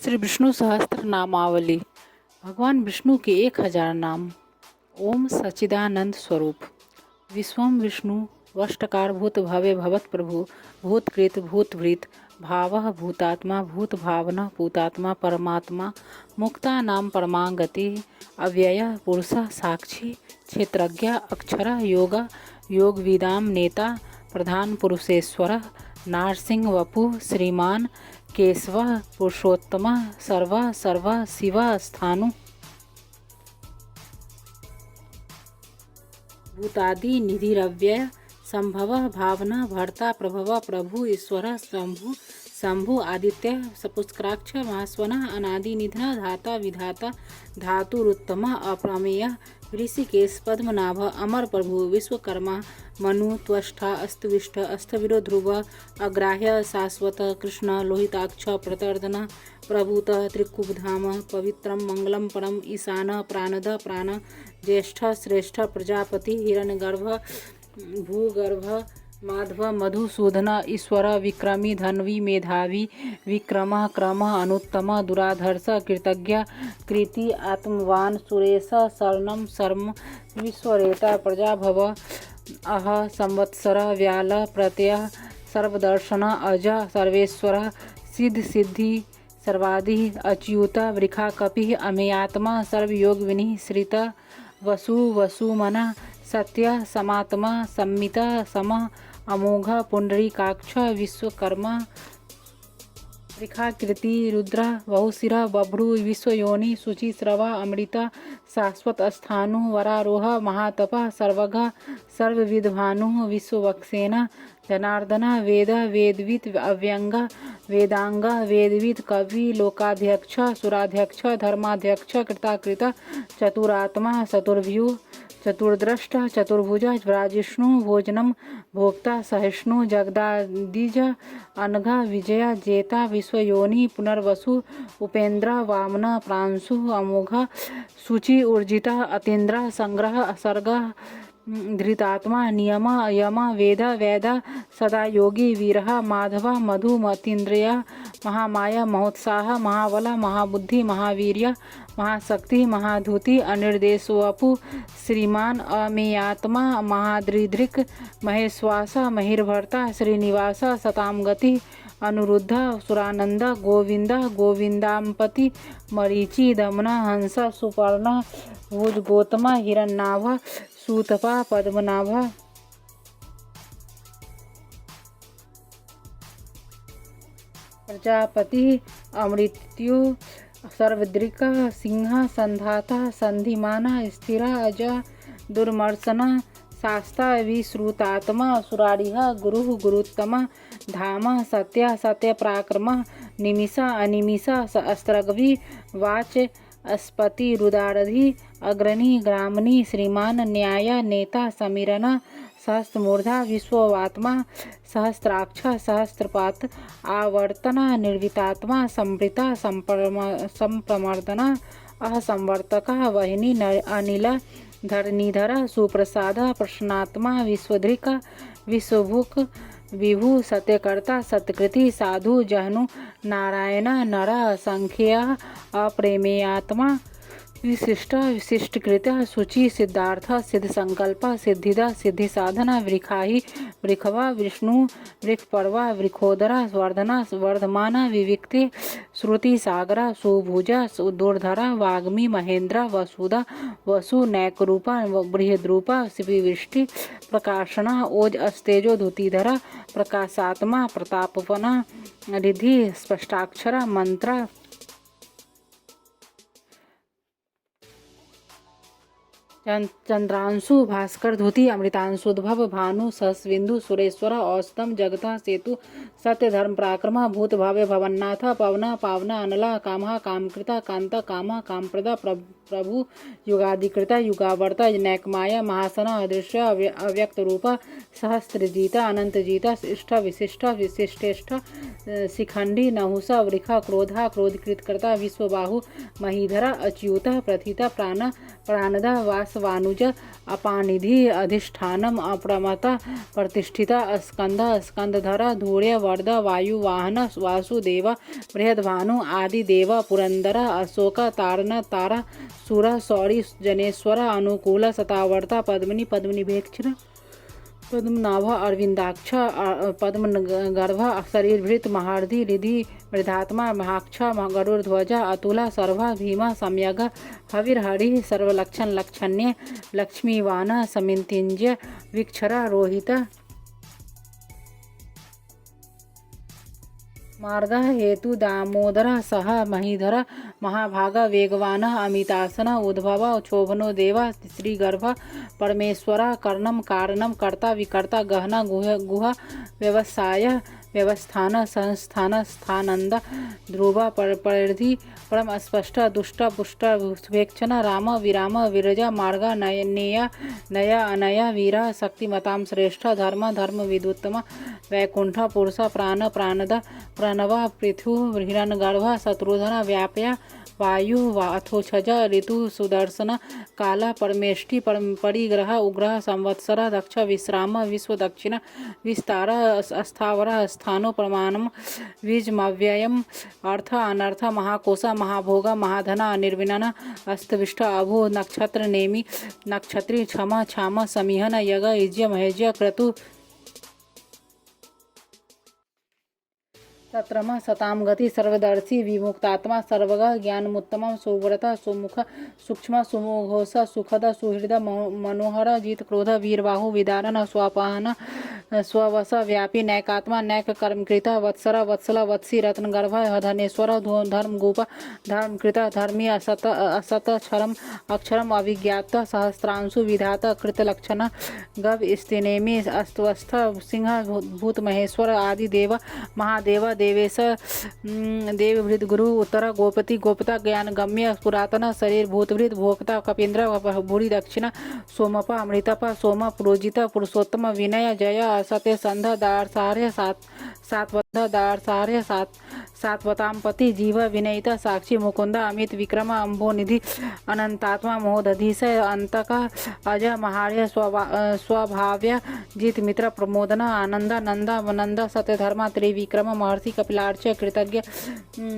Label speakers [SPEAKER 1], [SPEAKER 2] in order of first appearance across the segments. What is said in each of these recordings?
[SPEAKER 1] श्री विष्णु सहस्त्र नामावली। भगवान विष्णु के 1000 नाम। ओम सच्चिदानंद स्वरूप। विश्वम विष्णु वष्टकार भूत भवे भवत प्रभु भूतकृत भूतभृत भावः भूतात्मा भूत भावना भूतात्मा परमात्मा मुक्ता नाम परमागति अव्यय पुरुष साक्षी क्षेत्रज्ञ अक्षर योग योग विदाम नेता प्रधान पुरुषेश्वर नारसिंह वपु श्रीमान केशव पुरुषोत्तम सर्व सर्व शिव स्थानु भूतादि निधिरव्यय संभव भावना भर्ता प्रभव प्रभु ईश्वर शंभु शंभु आदित्य सपुष्कराक्ष महास्वन अनादि निधन धाता विधाता धातुरुत्तम अप्रमेय ऋषिकेश पद्मनाभ अमर प्रभु विश्वकर्मा मनु त्वष्टा अस्तविष्ट अस्तविरो ध्रुव अग्राह्य शाश्वत कृष्ण लोहिताक्ष प्रतर्दन प्रभूत त्रिकुबधाम पवित्रम मंगलम परम ईशान प्राणद प्राण ज्येष्ठ श्रेष्ठ प्रजापति हिरण्यगर्भ भूगर्भ माधव मधुसूदन ईश्वर विक्रमी धन्वी मेधावी विक्रम क्रम अनुत्तम दुराधर्ष कृतज्ञ कृति आत्मवान सुरेश शरणम शर्म विश्वरेता प्रजाभव अह संवत्सर व्याल प्रत्यय सर्वदर्शन अज सर्वेश्वर सिद्ध सिद्धि सर्वादि अच्युत वृखा कपि अमेयात्मा सर्वयोग विनि श्रित वसु वसुमना सत्य समात्मा सम्मित सम अमोघ पुंडरीकाक्ष विश्वकर्मा कृति रुद्र बहुशिर बभ्रु विश्वयोनि शुचिश्रवा अमृता शाश्वत स्थानु वरारोह महातप सर्वघ सर्वविद्भानु विश्ववक्षेन जनार्दन वेद वेदविद अव्यंग वेदांग वेदविद कवि लोकाध्यक्ष सुराध्यक्ष धर्माध्यक्ष कृताकृत चतुरात्मा चतुर्भ्यु चतुर्द्रष्ट चतुर्भुज व्राजिष्णु भोजनम भोक्ता सहिष्णु जगदादिज अनघ विजय जेता विश्वयोनि पुनर्वसु उपेन्द्र वामन प्रांशु अमोघ शुचि ऊर्जिता अतीन्द्र संग्रह असर्ग धृतात्मा नियम यम वेद वेद सदा योगी वीर माधव मधु मतीन्द्रिय महामाया महोत्साह महाबल महाबुद्धि महावीर्य महाशक्ति महाधूति अनिर्देशवपु श्रीमान अमेयात्मा महाद्रिदृक् महेश्वास महिर्भर्ता श्रीनिवास सतामगति अनुरुद्ध सुरानंद गोविंद गोविंदाम्पति मरीचि दमन हंस सुपर्ण भुज गौतम हिरण्नाभ सूतपा पद्मनाभ प्रजापति अमृत्यु सर्वदृक् सिंह संधाता संधिमान स्थिर अज दुर्मर्शन शास्ता विश्रुतात्मा सुरारिह गुरु गुरुत्तम धाम सत्य सत्य पराक्रम निमिष अनिमिष अस्त्रगवि वाच अस्पति रुदारधि अग्रणी ग्रामणी श्रीमान न्याय नेता समीरन सहस्त्रमूर्धा विश्ववात्मा सहस्त्राक्ष सहस्त्रपात आवर्तन निर्वितात्मा संवृता संप्रमर्दन असंवर्तक वहिनी अनिल धरणीधर सुप्रसाद प्रसन्नात्मा विश्वधृक विश्वभुक विभु सत्यकर्ता सत्कृति साधु जहनु नारायण नर संख्या अप्रेमेयात्मा विशिष्ट विशिष्टकृत शुचि सिद्धार्थ सिद्ध संकल्प सिद्धिदा सिद्धि साधना वृखाही वृखवा विष्णु वृखपर्वा वृखोदरा वर्धना वर्धमाना विविक्ति श्रुति सागरा सुभुजा दुर्धरा वाग्मी महेंद्र वसुधा वसु नैकरूपा बृहद्रूपा शिविवृष्टि प्रकाशना ओज अस्तेजो धुतिधरा प्रकाशात्मा प्रतापवना रिधि स्पष्टाक्षरा मंत्र चंद्रांशु भास्कर धुति अमृतांशुद्भव भानु सहस्विंदु सुरेश्वर औस्तम जगता सेतु सत्य धर्म पराक्रमा भूत भावे भवन्नाथ पवन पावना अनला कामहा कामकृता कांता कामा कामप्रदा प्रभु युगाधिकृता युगावर्ता नैकमाया महासना अदृश्य अव्यक्त रूपा सहस्त्रजीता अनंतजीता इष्ट विशिष्ट विशिष्टेष्ठ शिखंडी नहुसा वृखा क्रोधा क्रोधकृतकर्ता विश्वबाहु महीधरा अच्युता प्रथिता प्राण प्राणदा वास वासवानुज अपानिधि अधिष्ठानम अप्रमता प्रतिष्ठिता स्कंदधर धूर्य वर्ध वायुवाहन वासुदेव बृहद्भानु आदिदेव पुरंदर अशोक तारण तारा सुर सौरी जनेश्वर अनुकूल शतावर्ता पद्मिनी पद्मिनीभेक्षण पद्मनाभ अरविंदाक्ष पद्मगर्भ शरीरभृत महारथी रिधि मृधात्मा महाक्ष गरुड़ध्वज अतुला सर्वा भीमा सम्यग हविर्हरि सर्वलक्षण लक्षण्य लक्ष्मीवान समितिंजय विक्षरा रोहित मार्द हेतु दामोदर सह महीधर महाभाग वेगवान अमितासन उद्भव क्षोभनो देवा श्रीगर्भ परमेश्वर कर्णम कारणम कर्ता विकर्ता गहना गुह व्यवसाय व्यवस्थान संस्थान स्थानंद ध्रुव परिधि परम स्पष्ट दुष्ट पुष्ट भेक्षण राम विराम विरजा मार्ग नेय नय अनय वीर शक्तिमतां श्रेष्ठ धर्म धर्म विदुत्तम वैकुंठ पुरुष प्राण प्राणद प्रणव पृथु हिरण्यगर्भ शत्रुधन व्याप्य वायु अथोछज ऋतु सुदर्शन काला परमेष्टि परिग्रह उग्रह संवत्सर दक्ष विश्राम विश्व दक्षिण विस्तार अस्थावर स्थानो प्रमाणम बीजमव्ययम अर्थ अनर्थ महाकोश महाभोग महाधन अनिर्विनन अस्तविष्ट अभु नक्षत्र नेमि नक्षत्री क्षम क्षाम समीहन यग इज्य महेज्य क्रतु सत्रमा सताम गति सर्वदर्शी विमुक्तात्मा सर्वग ज्ञानमुत्तम सुव्रत सुमुख सूक्ष्म सुमुघोष सुखद सुहृद मनोहर जीत क्रोध वीरबाहु विदारण स्वापहन स्ववश व्यापी नैकात्मा नैक कर्मकृत वत्सर वत्सल वत्सी रत्नगर्भ धनेश्वर धर्मगोप धर्मकृत धर्मी असत असत क्षरम अक्षरम अभिज्ञात सहस्रांशु विधात कृतलक्षण गव स्तिनेमि अस्तवस्थ सिंह भूत महेश्वर आदि देव महादेव देवेश देवभृत गुरु उत्तर गोपति गोपता ज्ञान गम्य पुरातन शरीर भूतभृत भोक्ता कपीन्द्र भूरि दक्षिण सोमप अमृतप सोम पुरोजित पुरुषोत्तम विनय जय असत्य संध दार्सार्य सात्वध दार्सार्य सात्वतांपति जीव विनयित साक्षी मुकुंद अमित विक्रम अम्भोनिधि अनंतात्मा मोहदधीश अंतक अज महार्य स्वभाव्य जित मित्र प्रमोदन आनंद नंदा वनंद सत्यधर्मा त्रिविक्रम महर्षि कपिलार्च कृतज्ञ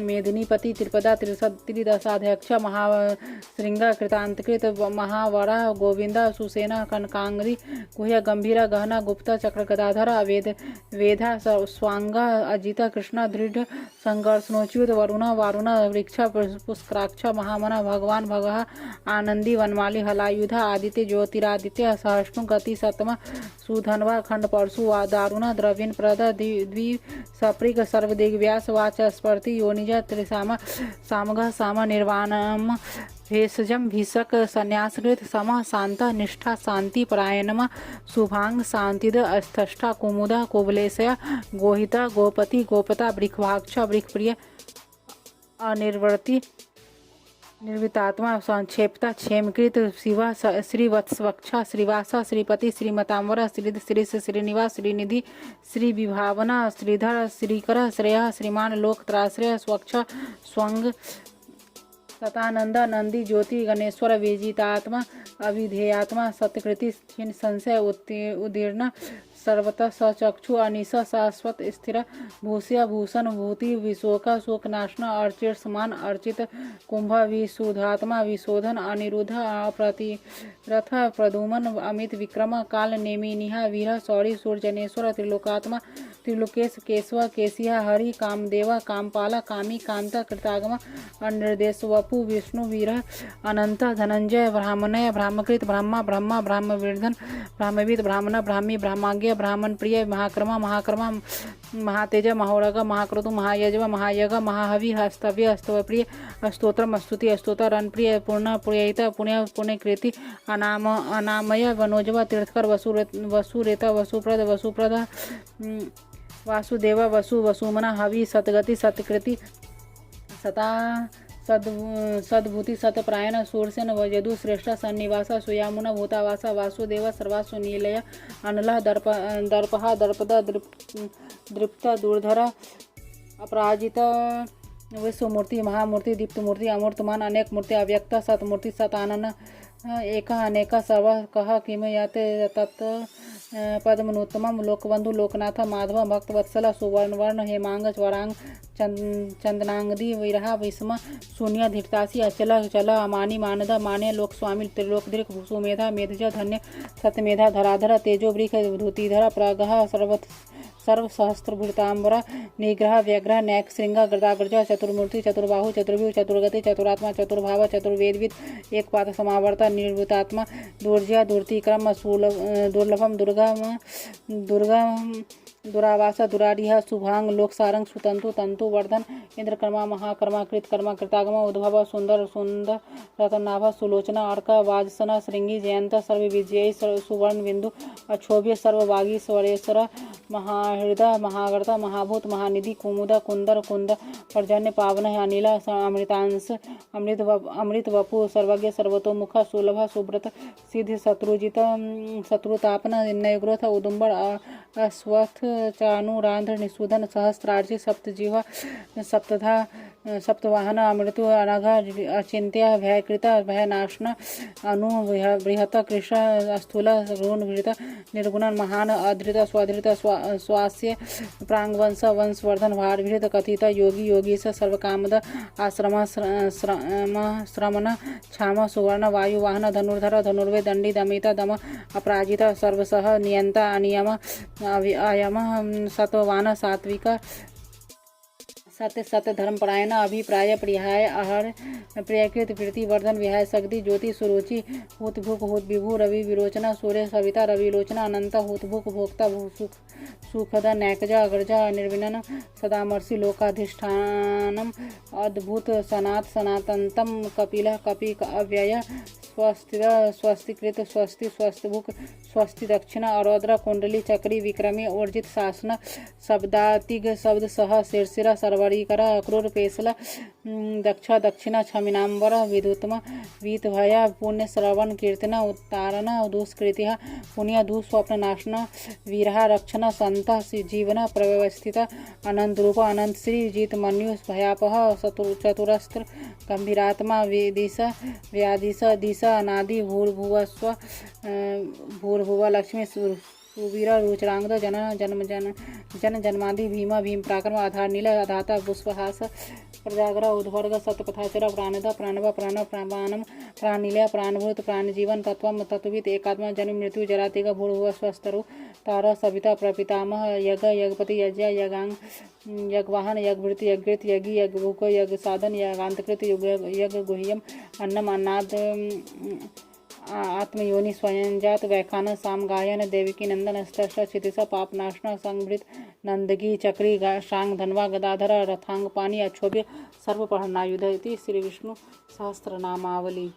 [SPEAKER 1] मेदिनीपति त्रिपदा त्रिदशाध्यक्ष महाशृंग कृतांतकृत महावरा गोविंद सुसेन कनकांग्री गुह्य गंभीर गहना गुप्त चक्र गदाधर वेधा स्वांग अजित कृष्ण दृढ़ संघर्षणोच्युत वरुण वारुण वृक्ष पुष्कराक्ष महामना भगवान भगः आनंदी वनमाली हलायुध आदित्य ज्योतिरादित्य सहस्नु गति सतम सुधनवा खंड परशु दारुण द्रविण प्रद द्वि सप्रिक सर्वदिग्व्यास वाच स्पर्ति योनिज त्रिसाम सामग साम निर्वाणम भेषजम भीषक संन्यासकृत सम शांत निष्ठा शांति परायणम शुभांग शांतिद अस्थष्टा कुमुदा कुबलेशय गोहिता गोपति गोपता वृखभाक्ष वृखप्रिय अनिर्वर्ति निर्वितात्मा संक्षेपता क्षेमकृत शिवा श्रीवत्सवक्षा श्रीवासा श्रीपति श्रीमतांबर श्रीध श्रीश श्रीनिवास श्रीनिधि श्री विभावना श्रीधर श्रीकर श्रेय श्रीमान लोक त्राश्रय स्वच्छ स्वंग सतानंद नंदी ज्योति गणेश्वर विजितात्मा अविधेयात्मा सत्यकृति क्षीण संशय उदीर्ण सर्वतः सचक्षु अनिश शाश्वत स्थिर भूष्य भूषण भूति विशोक शोकनाशन अर्चित समान अर्चित कुंभ विशुद्धात्मा विशोधन अनिरुद्ध अप्रतिरथ प्रदुमन अमित विक्रम काल नेमिनिहा वीर सौरी सूर्यजनेश्वर त्रिलोकात्मा त्रिलोकेश केशव केशिया हरि कामदेव कामपाला कामी कांत कृतागम अनिर्देश वपु विष्णु वीर अनंत धनंजय ब्राह्मणय ब्राह्मकृत ब्रह्मा ब्रह्मा ब्राह्मवीर्धन ब्राह्मविद ब्राह्मण ब्राह्मी ब्राह्माज्ञ ब्राह्मण प्रिय महाक्रमा महाक्रमा महातेज महोरग महाक्रतु महायजव महायग महाहवि हस्तव्य हस्तवप्रिय स्तोत्रम स्तुति अस्तोत्र रणप्रिय पूर्ण पुण्ययित पुण्य पुण्यकृति अनामय वनोजव तीर्थकर वसुरेत वसुप्रद वासुदेव वसुमना हवि सतगति सतकृति सता सद्भूति सतप्रायण सूरसेन यदु श्रेष्ठ सन्निवास सुयामुन भूतावासा वासुदेव सर्वासु नीलय अनल दर्पहा दर्पद दृप्त दूरधर अपराजित विश्वमूर्ति महामूर्ति दीप्तमूर्ति अमूर्तमान अनेक मूर्ति अव्यक्त सतमूर्ति सतानन एकः अनेकः सर्वः कः किम याते तत् पद्मनोत्तमं लोकबन्धु लोकनाथ माधव भक्तवत्सल सुवर्णवर्ण हेमांग वरांग चंदनांगदी विरहा विस्म शून्य धीरतासी अचल चल अमानी मानद मान्य लोक स्वामी त्रिलोकदृक सुमेधा मेधज धन्य सतमेधा धराधर तेजो वृख धूतिधर प्रगह सर्वसहस्रभूतांबरा निग्रह व्यग्रह नैक श्रृंग गदाग्रज चतुर्मूर्ति चतुर्बाहु चतुर्व्यूह चतुर्गति चतुरात्मा चतुर्भाव चतुर्वेदविद एक पाद समावर्ता निर्वृतात्मा दुर्जय दुर्तिक्रम दुर्लभम दुर्गम दुरावास दुरारिह शुभांग लोक सारंग सुतंतु तंतु वर्धन इंद्रकर्मा महाकर्मा कृतकर्मा कृतागम उद्भव सुंदर सुंदर रतनाभ सुलोचना अर्क वाजसना श्रृंगी जयंत सर्व विजयी सुवर्ण बिंदु अक्षोभ्य सर्ववागी स्वरेश्वर महाहृदय महागर्ता महाभूत महानिधि कुमुद कुंदर कुंद पर्जन्य पावन अनिल अमृतांश अमृत वपु सर्वज्ञ सर्वतोमुख सुलभ सुब्रत सिद्धि शत्रुजित शत्रुतापन नयग्रोथ उदुम्बर अस्वथ चानुरांध्र निषूदन सहस्रार्ची सप्तजीवा सप्तधा सप्तवाहन अमृतु अनघ अचिंत्य भयकृत भयनाशन अनु बृहत कृष्ण स्थूल ऋणभृत निर्गुण महान अधृत स्वधृत स्वास्य प्रांगवंश वंशवर्धन भारभृत कथित योगी योगीश सर्वकामद आश्रम श्रमण क्षाम सुवर्ण वायुवाहन धनुर्धर धनुर्वे दंडी दमिता दम अपराजित सर्वसह नियंता अनियम अयम सत्वान सात्विक सत्य सत्य धर्मपरायण अभिप्राय प्रियाय आहार प्रियकृत प्रीति वर्धन विहाय शक्ति ज्योति सुरुचि हुत भूख हुत विभु रवि विरोचना सूर्य सविता रविलोचना अनंत हुत भूख भोक्ता सुख सुखद नैकजा अग्रजा निर्विनन सदामर्षि लोकाधिष्ठानम अद्भुत सनातनतम कपिल कपि अव्यय स्वस्तिकृत स्वस्ति स्वस्तिभुक स्वस्ति दक्षिण अरौद्र कुंडली चक्री विक्रमी अर्जित शासन शब्दातिग शब्द सह शीर्षिर सर्वरीकर अक्रूर पेशल दक्ष दक्षिण क्षमिनांबर विदुत्म वीतभय पुण्य श्रवण कीर्तन उत्तारण दुष्कृति पुण्य दुस्वप्ननाशन वीरहा रक्षण संत जीवन प्रव्यवस्थित अनंत रूप अनंत श्री जीत मन्यु भयापह चतुरस्त्र गंभीरात्मा वेदिश व्यादिश दिश अनादि भूर्भुवस्व भूर्भुव लक्ष्मी सुवीर रुचरांगद जन जन्मादि भीम भीम पराक्रम आधार नील अधाता पुष्पहास प्रजागर उद्वर्ग सतपथाचर प्राणद प्राणव प्राण प्राणम प्राणिलय प्राणभूत प्राणजीवन तत्व तत्वित एकात्मा जन्म मृत्यु जरातिग भूर्भुव स्वस्तरु तार सविता प्रपितामह यज्ञ यज्ञपति यज्ञ यज्ञांग यज्ञवाहन यज्ञवृत्ति यज्ञृत यज्ञ यज्ञभूक यज्ञ साधन यज्ञांतकृत यज्ञ गुह्यम अन्नम अन्नाद आत्मयोनि स्वयंजात वैखान साम गायन देवकी नंदन स्तश क्षितिश पापनाशन संभृत नंदगी चक्री शांग धनवा गदाधर रथांग पानी अक्षोभ्य सर्व पढ़नायुध श्री विष्णु सहस्रनामावली।